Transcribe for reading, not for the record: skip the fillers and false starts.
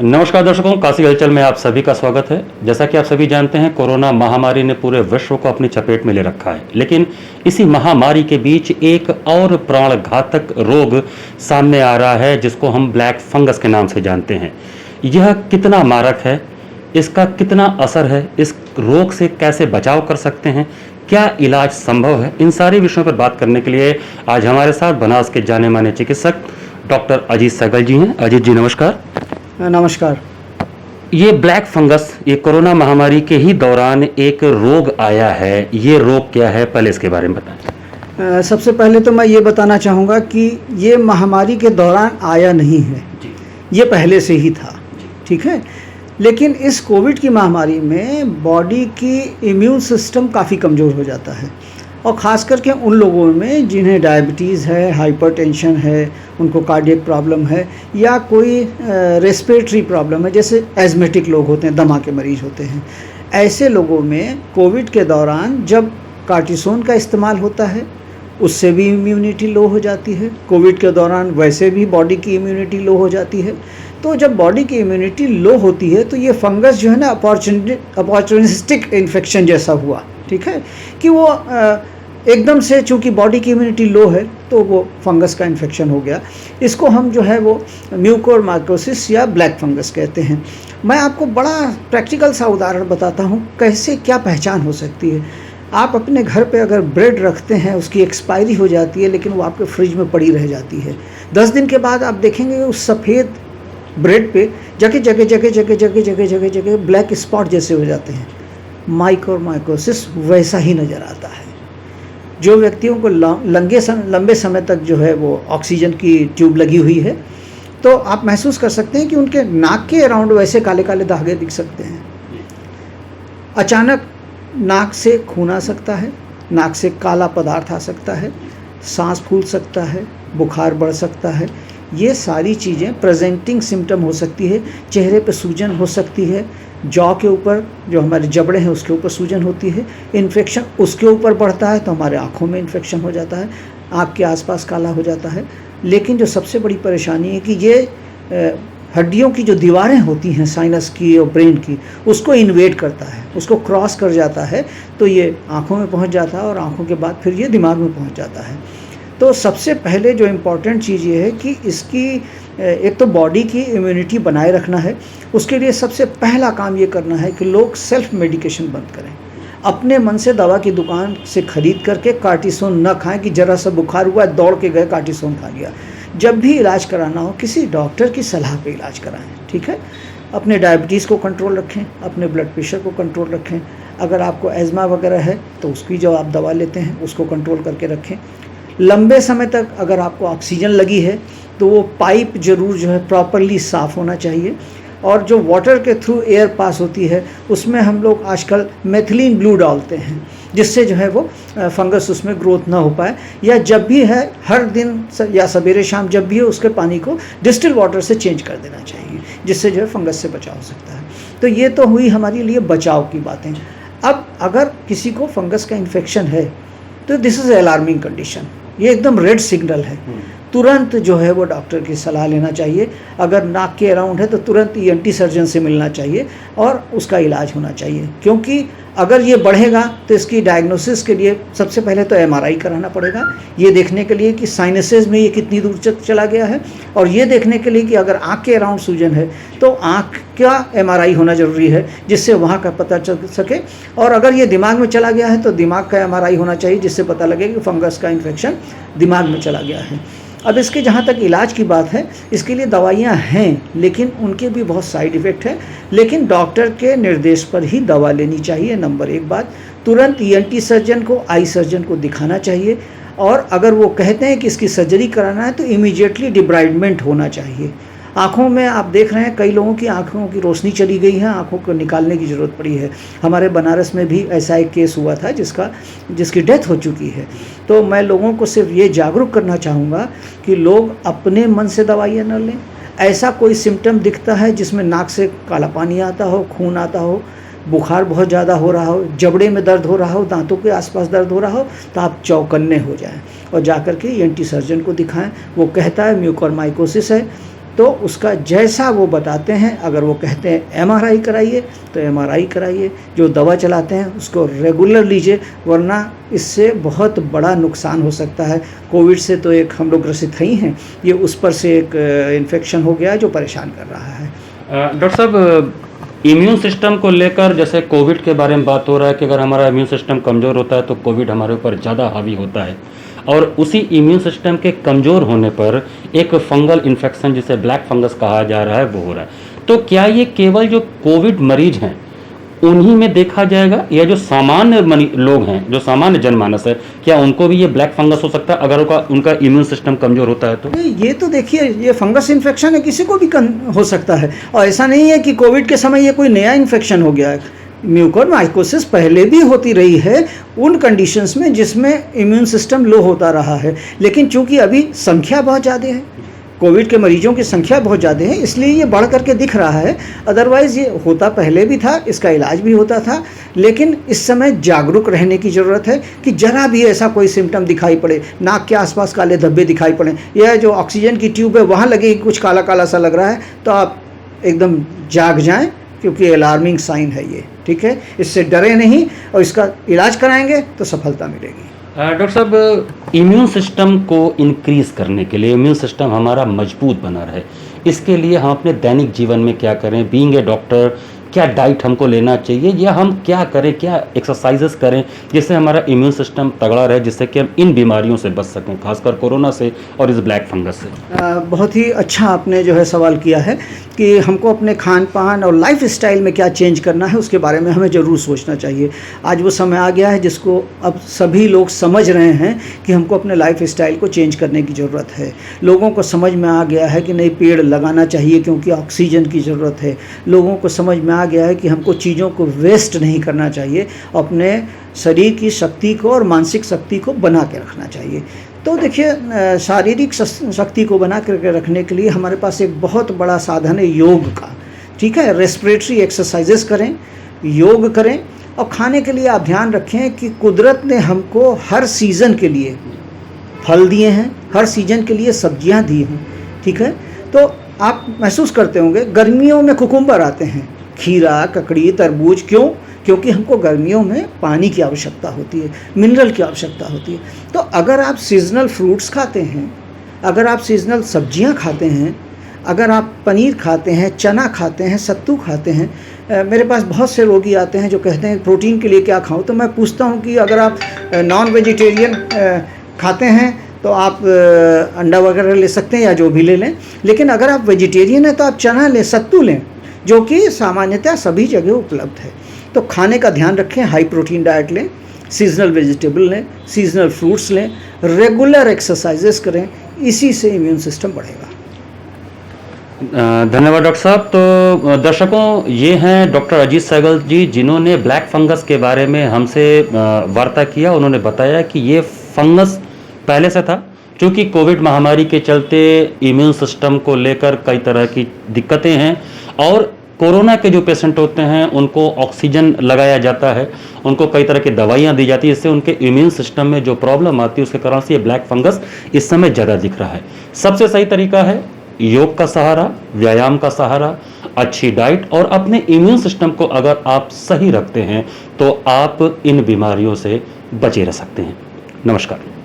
नमस्कार दर्शकों, काशी हलचल में आप सभी का स्वागत है। जैसा कि आप सभी जानते हैं, कोरोना महामारी ने पूरे विश्व को अपनी चपेट में ले रखा है। लेकिन इसी महामारी के बीच एक और प्राणघातक रोग सामने आ रहा है, जिसको हम ब्लैक फंगस के नाम से जानते हैं। यह कितना मारक है, इसका कितना असर है, इस रोग से कैसे बचाव कर सकते हैं, क्या इलाज संभव है, इन सारे विषयों पर बात करने के लिए आज हमारे साथ बनास के जाने माने चिकित्सक डॉक्टर अजीत सहगल जी हैं। अजीत जी नमस्कार। नमस्कार। ये ब्लैक फंगस, ये कोरोना महामारी के ही दौरान एक रोग आया है। ये रोग क्या है, पहले इसके बारे में बताएं। सबसे पहले तो मैं ये बताना चाहूँगा कि ये महामारी के दौरान आया नहीं है, ये पहले से ही था, ठीक है। लेकिन इस कोविड की महामारी में बॉडी की इम्यून सिस्टम काफ़ी कमज़ोर हो जाता है, और ख़ास करके उन लोगों में जिन्हें डायबिटीज़ है, हाइपरटेंशन है, उनको कार्डियक प्रॉब्लम है, या कोई रेस्पिरेटरी प्रॉब्लम है, जैसे एज़मेटिक लोग होते हैं, दमा के मरीज़ होते हैं। ऐसे लोगों में कोविड के दौरान जब कार्टिसोन का इस्तेमाल होता है, उससे भी इम्यूनिटी लो हो जाती है। कोविड के दौरान वैसे भी बॉडी की इम्यूनिटी लो हो जाती है। तो जब बॉडी की इम्यूनिटी लो होती है तो ये फंगस जो है ना, अपॉर्चुनिस्टिक इन्फेक्शन जैसा हुआ, ठीक है, कि वो एकदम से चूँकि बॉडी की इम्यूनिटी लो है तो वो फंगस का इन्फेक्शन हो गया। इसको हम जो है वो म्यूकोरमाइकोसिस या ब्लैक फंगस कहते हैं। मैं आपको बड़ा प्रैक्टिकल सा उदाहरण बताता हूँ कैसे क्या पहचान हो सकती है। आप अपने घर पे अगर ब्रेड रखते हैं, उसकी एक्सपायरी हो जाती है, लेकिन वो आपके फ्रिज में पड़ी रह जाती है। 10 दिन के बाद आप देखेंगे उस सफ़ेद ब्रेड पे जगह ब्लैक स्पॉट जैसे हो जाते हैं। माइकोरमाइकोसिस वैसा ही नज़र आता है। जो व्यक्तियों को लंबे समय तक जो है वो ऑक्सीजन की ट्यूब लगी हुई है, तो आप महसूस कर सकते हैं कि उनके नाक के अराउंड वैसे काले काले धागे दिख सकते हैं। अचानक नाक से खून आ सकता है, नाक से काला पदार्थ आ सकता है, सांस फूल सकता है, बुखार बढ़ सकता है। ये सारी चीज़ें प्रेजेंटिंग सिम्टम हो सकती है। चेहरे पे सूजन हो सकती है, जॉ के ऊपर जो हमारे जबड़े हैं उसके ऊपर सूजन होती है। इन्फेक्शन उसके ऊपर बढ़ता है तो हमारे आँखों में इन्फेक्शन हो जाता है, आँख के आसपास काला हो जाता है। लेकिन जो सबसे बड़ी परेशानी है कि ये हड्डियों की जो दीवारें होती हैं साइनस की और ब्रेन की, उसको इन्वेड करता है, उसको क्रॉस कर जाता है, तो ये आँखों में पहुँच जाता है और आँखों के बाद फिर ये दिमाग में पहुँच जाता है। तो सबसे पहले जो इम्पॉर्टेंट चीज़ ये है कि इसकी एक तो बॉडी की इम्यूनिटी बनाए रखना है। उसके लिए सबसे पहला काम ये करना है कि लोग सेल्फ मेडिकेशन बंद करें। अपने मन से दवा की दुकान से ख़रीद करके कार्टिसोन न खाएं कि ज़रा सा बुखार हुआ दौड़ के गए कार्टिसोन खा लिया। जब भी इलाज कराना हो किसी डॉक्टर की सलाह पे इलाज कराएं, ठीक है। अपने डायबिटीज़ को कंट्रोल रखें, अपने ब्लड प्रेशर को कंट्रोल रखें। अगर आपको एज़मा वगैरह है तो उसकी जो आप दवा लेते हैं उसको कंट्रोल करके रखें। लंबे समय तक अगर आपको ऑक्सीजन लगी है तो वो पाइप ज़रूर जो है प्रॉपरली साफ़ होना चाहिए, और जो वाटर के थ्रू एयर पास होती है उसमें हम लोग आजकल मेथिलीन ब्लू डालते हैं, जिससे जो है वो फंगस उसमें ग्रोथ ना हो पाए। या जब भी है हर दिन या सवेरे शाम जब भी है उसके पानी को डिस्टिल वाटर से चेंज कर देना चाहिए, जिससे जो है फंगस से बचाव हो सकता है। तो ये तो हुई हमारे लिए बचाव की बातें। अब अगर किसी को फंगस का इन्फेक्शन है तो दिस इज़ अलार्मिंग कंडीशन, ये एकदम रेड सिग्नल है। तुरंत जो है वो डॉक्टर की सलाह लेना चाहिए। अगर नाक के अराउंड है तो तुरंत ईएनटी सर्जन से मिलना चाहिए और उसका इलाज होना चाहिए, क्योंकि अगर ये बढ़ेगा तो इसकी डायग्नोसिस के लिए सबसे पहले तो एमआरआई कराना पड़ेगा, ये देखने के लिए कि साइनसेस में ये कितनी दूर तक चला गया है, और ये देखने के लिए कि अगर आँख के अराउंड सूजन है तो आँख का एमआरआई होना ज़रूरी है, जिससे वहाँ का पता चल सके। और अगर ये दिमाग में चला गया है तो दिमाग का एमआरआई होना चाहिए, जिससे पता लगे कि फंगस का इन्फेक्शन दिमाग में चला गया है। अब इसके जहाँ तक इलाज की बात है, इसके लिए दवाइयाँ हैं, लेकिन उनके भी बहुत साइड इफ़ेक्ट है। लेकिन डॉक्टर के निर्देश पर ही दवा लेनी चाहिए। नंबर 1 बात, तुरंत ईएनटी सर्जन को, आई सर्जन को दिखाना चाहिए। और अगर वो कहते हैं कि इसकी सर्जरी कराना है तो इमीडिएटली डिब्राइडमेंट होना चाहिए। आँखों में आप देख रहे हैं कई लोगों की आँखों की रोशनी चली गई है, आँखों को निकालने की ज़रूरत पड़ी है। हमारे बनारस में भी ऐसा एक केस हुआ था जिसकी डेथ हो चुकी है। तो मैं लोगों को सिर्फ ये जागरूक करना चाहूँगा कि लोग अपने मन से दवाइयाँ न लें। ऐसा कोई सिम्टम दिखता है जिसमें नाक से काला पानी आता हो, खून आता हो, बुखार बहुत ज़्यादा हो रहा हो, जबड़े में दर्द हो रहा हो, दांतों के आसपास दर्द हो रहा हो, तो आप चौकन्ने हो जाएं और जाकर के ईएनटी सर्जन को दिखाएं। वो कहता है म्यूकोरमाइकोसिस है तो उसका जैसा वो बताते हैं, अगर वो कहते हैं एमआरआई कराइए तो एमआरआई कराइए, जो दवा चलाते हैं उसको रेगुलर लीजिए, वरना इससे बहुत बड़ा नुकसान हो सकता है। कोविड से तो एक हम लोग ग्रसित ही हैं, ये उस पर से एक इन्फेक्शन हो गया है जो परेशान कर रहा है। डॉक्टर साहब, इम्यून सिस्टम को लेकर जैसे कोविड के बारे में बात हो रहा है कि अगर हमारा इम्यून सिस्टम कमज़ोर होता है तो कोविड हमारे ऊपर ज़्यादा हावी होता है, और उसी इम्यून सिस्टम के कमज़ोर होने पर एक फंगल इन्फेक्शन जिसे ब्लैक फंगस कहा जा रहा है वो हो रहा है। तो क्या ये केवल जो कोविड मरीज हैं उन्हीं में देखा जाएगा, या जो सामान्य लोग हैं, जो सामान्य जनमानस है, क्या उनको भी ये ब्लैक फंगस हो सकता है अगर उनका इम्यून सिस्टम कमज़ोर होता है? तो ये तो देखिए, ये फंगस इन्फेक्शन है, किसी को भी हो सकता है, और ऐसा नहीं है कि कोविड के समय ये कोई नया इन्फेक्शन हो गया है। म्यूकोरमाइकोसिस पहले भी होती रही है उन कंडीशंस में जिसमें इम्यून सिस्टम लो होता रहा है, लेकिन चूंकि अभी संख्या बहुत ज़्यादा है, कोविड के मरीजों की संख्या बहुत ज़्यादा है, इसलिए ये बढ़ करके दिख रहा है। अदरवाइज़ ये होता पहले भी था, इसका इलाज भी होता था, लेकिन इस समय जागरूक रहने की ज़रूरत है कि जरा भी ऐसा कोई सिम्टम दिखाई पड़े, नाक के आसपास काले धब्बे दिखाई पड़े, या जो ऑक्सीजन की ट्यूब है वहाँ लगे कुछ काला काला सा लग रहा है, तो आप एकदम जाग जाएं, क्योंकि अलार्मिंग साइन है ये। ठीक है, इससे डरे नहीं और इसका इलाज कराएंगे तो सफलता मिलेगी। डॉक्टर साहब, इम्यून सिस्टम को इंक्रीज़ करने के लिए, इम्यून सिस्टम हमारा मजबूत बना रहे, इसके लिए हम अपने दैनिक जीवन में क्या करें? बीइंग ए डॉक्टर, क्या डाइट हमको लेना चाहिए, या हम क्या करें, क्या एक्सरसाइजेस करें जिससे हमारा इम्यून सिस्टम तगड़ा रहे, जिससे कि हम इन बीमारियों से बच सकें, खासकर कोरोना से और इस ब्लैक फंगस से? बहुत ही अच्छा आपने जो है सवाल किया है कि हमको अपने खान पान और लाइफ स्टाइल में क्या चेंज करना है, उसके बारे में हमें ज़रूर सोचना चाहिए। आज वो समय आ गया है जिसको अब सभी लोग समझ रहे हैं कि हमको अपने लाइफ स्टाइल को चेंज करने की ज़रूरत है। लोगों को समझ में आ गया है कि नहीं, पेड़ लगाना चाहिए क्योंकि ऑक्सीजन की ज़रूरत है। लोगों को समझ में आ गया है कि हमको चीज़ों को वेस्ट नहीं करना चाहिए, अपने शरीर की शक्ति को और मानसिक शक्ति को बना के रखना चाहिए। तो देखिए, शारीरिक शक्ति को बना करके रखने के लिए हमारे पास एक बहुत बड़ा साधन है योग का। ठीक है, रेस्पिरेटरी एक्सरसाइजेस करें, योग करें, और खाने के लिए आप ध्यान रखें कि कुदरत ने हमको हर सीज़न के लिए फल दिए हैं, हर सीज़न के लिए सब्जियां दी हैं। ठीक है, तो आप महसूस करते होंगे गर्मियों में कुकुम्बर आते हैं, खीरा, ककड़ी, तरबूज। क्यों? क्योंकि हमको गर्मियों में पानी की आवश्यकता होती है, मिनरल की आवश्यकता होती है। तो अगर आप सीजनल फ्रूट्स खाते हैं, अगर आप सीजनल सब्जियां खाते हैं, अगर आप पनीर खाते हैं, चना खाते हैं, सत्तू खाते हैं। मेरे पास बहुत से रोगी आते हैं जो कहते हैं प्रोटीन के लिए क्या खाऊं, तो मैं पूछता हूं कि अगर आप नॉन वेजिटेरियन खाते हैं तो आप अंडा वगैरह ले सकते हैं या जो भी ले लें, लेकिन अगर आप वेजिटेरियन हैं तो आप चना लें, सत्तू लें, जो कि सामान्यतः सभी जगह उपलब्ध है। तो खाने का ध्यान रखें, हाई प्रोटीन डाइट लें, सीजनल वेजिटेबल लें, सीजनल फ्रूट्स लें, रेगुलर एक्सरसाइजेस करें, इसी से इम्यून सिस्टम बढ़ेगा। धन्यवाद डॉक्टर साहब। तो दर्शकों, ये हैं डॉक्टर अजीत सहगल जी, जिन्होंने ब्लैक फंगस के बारे में हमसे वार्ता किया। उन्होंने बताया कि ये फंगस पहले से था, क्योंकि कोविड महामारी के चलते इम्यून सिस्टम को लेकर कई तरह की दिक्कतें हैं, और कोरोना के जो पेशेंट होते हैं उनको ऑक्सीजन लगाया जाता है, उनको कई तरह की दवाइयाँ दी जाती है, इससे उनके इम्यून सिस्टम में जो प्रॉब्लम आती है उसके कारण से ये ब्लैक फंगस इस समय ज़्यादा दिख रहा है। सबसे सही तरीका है योग का सहारा, व्यायाम का सहारा, अच्छी डाइट, और अपने इम्यून सिस्टम को अगर आप सही रखते हैं तो आप इन बीमारियों से बचे रह सकते हैं। नमस्कार।